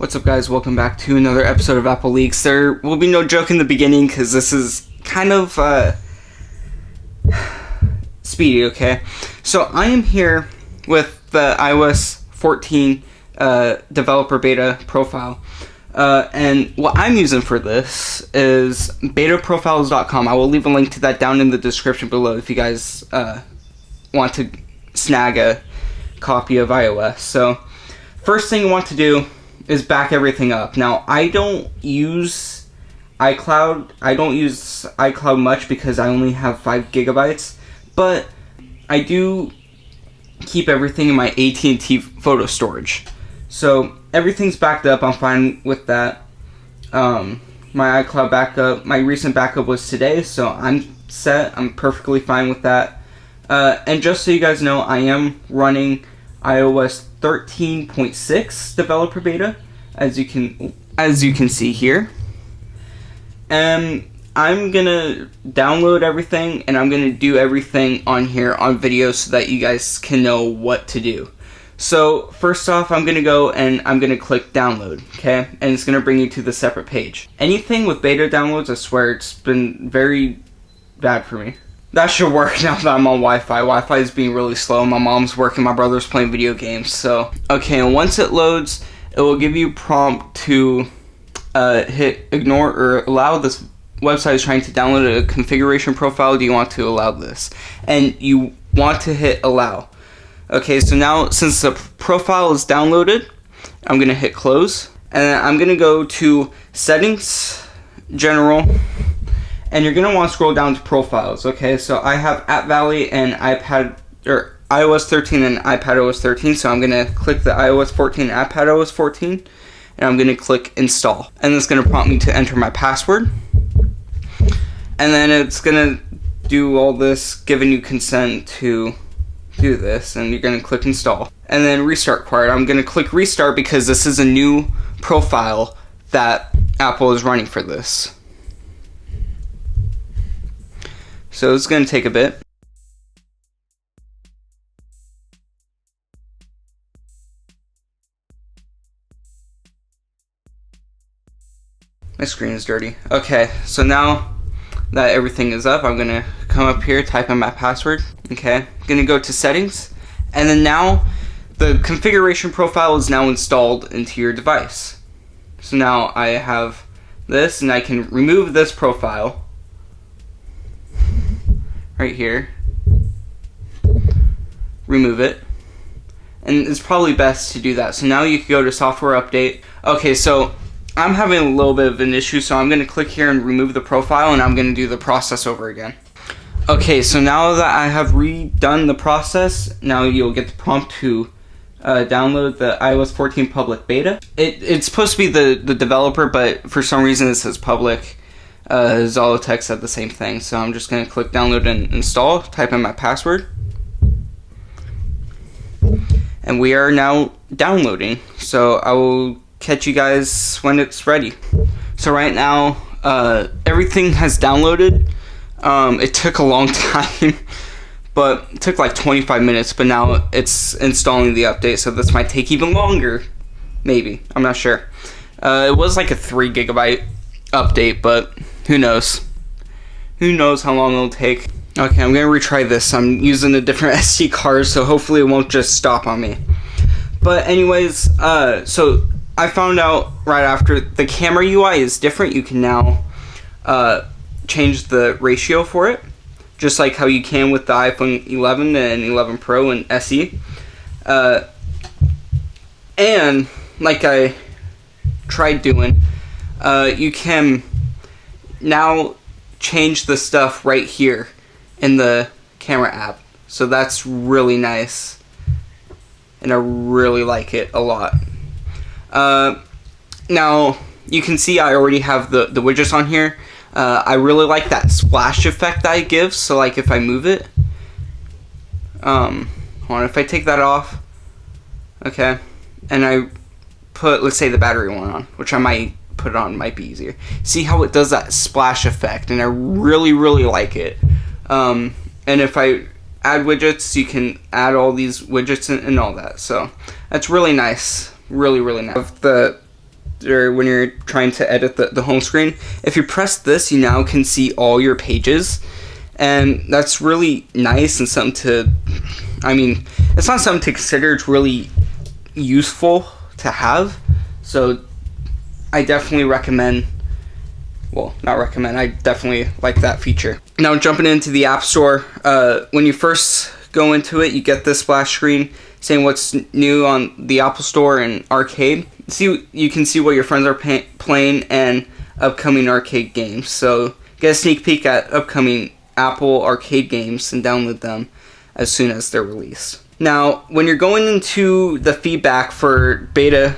What's up, guys? Welcome back to another episode of Apple Leaks. There will be no joke in the beginning because this is kind of speedy, okay? So I am here with the iOS 14 developer beta profile. And what I'm using for this is betaprofiles.com. I will leave a link to that down in the description below if you guys want to snag a copy of iOS. So first thing you want to do is back everything up. Now, I don't use iCloud. I don't use iCloud much because I only have 5 gigabytes, but I do keep everything in my AT&T photo storage. So everything's backed up. I'm fine with that. My iCloud backup, my recent backup was today, so I'm set. I'm perfectly fine with that. And just so you guys know, I am running iOS 13.6 developer beta, as you can see here. And I'm gonna download everything, and I'm gonna do everything on here on video so that you guys can know what to do. So first off, I'm gonna go and I'm gonna click download, okay? And it's gonna bring you to the separate page. Anything with beta downloads, I swear it's been very bad for me. That should work now that I'm on Wi-Fi. Wi-Fi is being really slow. My mom's working, my brother's playing video games. So, okay, and once it loads, it will give you a prompt to hit ignore or allow. This website is trying to download a configuration profile. Do you want to allow this? And you want to hit allow. Okay, so now since the profile is downloaded, I'm going to hit close. And I'm going to go to settings, general. And you're going to want to scroll down to profiles, okay? So I have App Valley and iOS 13 and iPadOS 13, so I'm going to click the iOS 14 and iPadOS 14, and I'm going to click install. And it's going to prompt me to enter my password. And then it's going to do all this, giving you consent to do this, and you're going to click install. And then restart required. I'm going to click restart because this is a new profile that Apple is running for this. So it's going to take a bit. My screen is dirty. Okay, so now that everything is up, I'm going to come up here, type in my password. Okay, I'm going to go to settings. And then now the configuration profile is now installed into your device. So now I have this, and I can remove this profile right here, remove it, and it's probably best to do that. So now you can go to software update. Okay, so I'm having a little bit of an issue, so I'm going to click here and remove the profile, and I'm going to do the process over again. Okay, so now that I have redone the process, now you'll get the prompt to download the iOS 14 public beta. It's supposed to be the developer, but for some reason it says public. All the text said the same thing, so I'm just going to click download and install, type in my password, and we are now downloading. So I will catch you guys when it's ready. So right now everything has downloaded. It took a long time, but it took like 25 minutes, but now it's installing the update, so this might take even longer, maybe, I'm not sure. It was like a 3 gigabyte update, but who knows? Who knows how long it'll take? Okay, I'm gonna retry this. I'm using a different SD card, so hopefully it won't just stop on me. But anyways, so I found out right after the camera UI is different. You can now change the ratio for it, just like how you can with the iPhone 11 and 11 Pro and SE. And like I tried doing, you can now change the stuff right here in the camera app. So that's really nice, and I really like it a lot. Now you can see I already have the widgets on here. I really like that splash effect that it gives. So like if I move it, hold on, if I take that off, okay, and I put, let's say, the battery one on, which I might put it on, might be easier. See how it does that splash effect, and I really like it. And if I add widgets, you can add all these widgets and all that, so that's really nice, really nice. The or when you're trying to edit the home screen. If you press this, you now can see all your pages, and that's really nice and something to, I mean, it's not something to consider, it's really useful to have. So I definitely recommend, well, not recommend, I definitely like that feature. Now jumping into the App Store, when you first go into it, you get this splash screen saying what's new on the Apple Store and Arcade. You can see what your friends are playing and upcoming arcade games. So get a sneak peek at upcoming Apple Arcade games and download them as soon as they're released. Now, when you're going into the feedback for beta,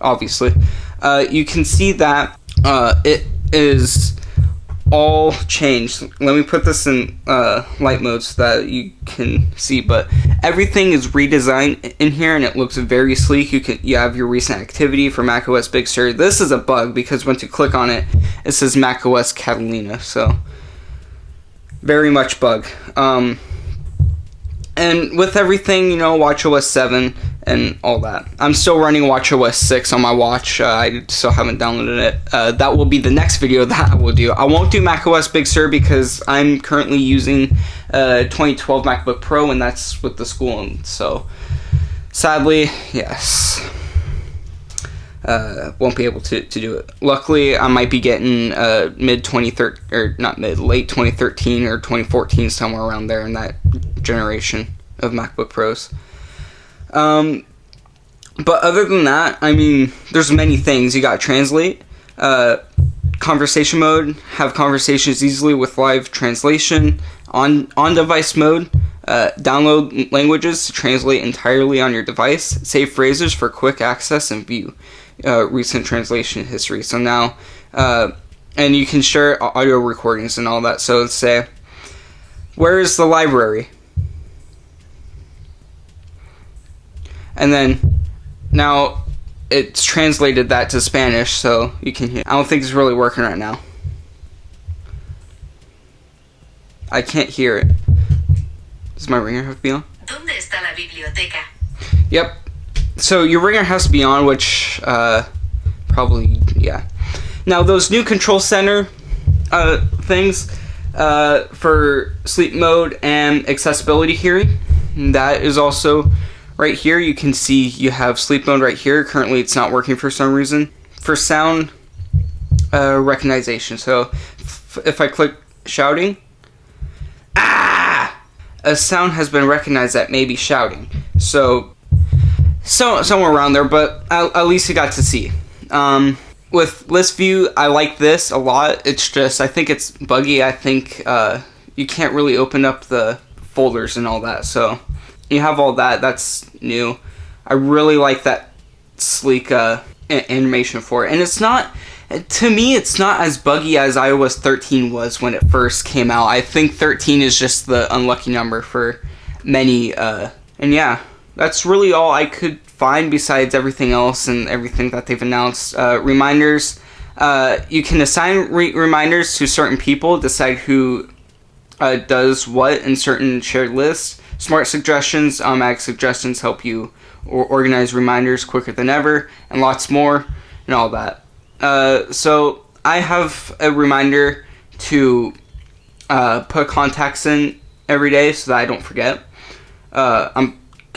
obviously, you can see that it is all changed. Let me put this in light mode so that you can see, but everything is redesigned in here and it looks very sleek. You have your recent activity for macOS Big Sur. This is a bug because once you click on it, it says macOS Catalina, so very much bug. And with everything, you know, watchOS 7 and all that. I'm still running watchOS 6 on my watch. I still haven't downloaded it. That will be the next video that I will do. I won't do macOS Big Sur because I'm currently using 2012 MacBook Pro, and that's with the school. And so, sadly, yes, won't be able to do it. Luckily, I might be getting late 2013 or 2014, somewhere around there in that generation of MacBook Pros. But other than that, I mean, there's many things. You got Translate, conversation mode, have conversations easily with live translation, on-device mode, download languages to translate entirely on your device, save phrases for quick access, and view recent translation history. So now, and you can share audio recordings and all that. So let's say, where is the library? And then now it's translated that to Spanish, so you can hear. I don't think it's really working right now. I can't hear it. Does my ringer have to be on? ¿Dónde está la biblioteca? Yep. So your ringer has to be on, which probably, yeah. Now those new control center things for sleep mode and accessibility hearing, that is also right here. You can see you have sleep mode right here. Currently it's not working for some reason. For sound recognition, so if I click shouting, a sound has been recognized that may be shouting. So somewhere around there, but at least you got to see. With ListView, I like this a lot. It's just, I think it's buggy. I think you can't really open up the folders and all that. So you have all that. That's new. I really like that sleek animation for it. And it's not, to me, it's not as buggy as iOS 13 was when it first came out. I think 13 is just the unlucky number for many. And yeah, that's really all I could find besides everything else and everything that they've announced. Reminders. You can assign reminders to certain people, decide who does what in certain shared lists. Smart suggestions, automatic suggestions help you organize reminders quicker than ever, and lots more, and all that. So I have a reminder to put contacts in every day so that I don't forget.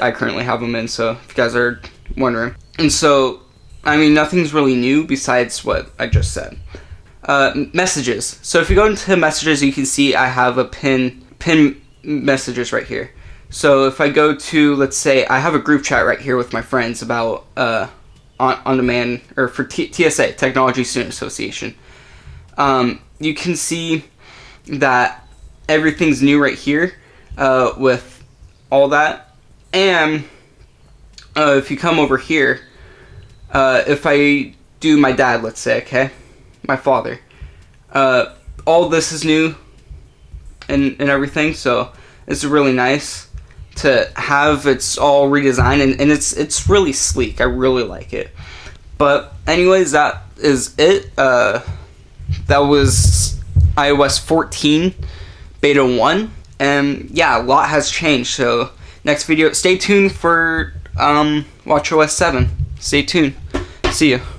I currently have them in, so if you guys are wondering. And so, I mean, nothing's really new besides what I just said. Messages. So if you go into messages, you can see I have a pin messages right here. So if I go to, let's say, I have a group chat right here with my friends about on demand, or for TSA, Technology Student Association. You can see that everything's new right here with all that. And if you come over here, if I do my dad, let's say, okay, my father, all this is new and everything, so it's really nice to have. It's all redesigned, and it's really sleek. I really like it. But anyways, that is it. That was iOS 14 beta 1, and yeah, a lot has changed. So next video, stay tuned for watchOS 7. stay tuned. See you.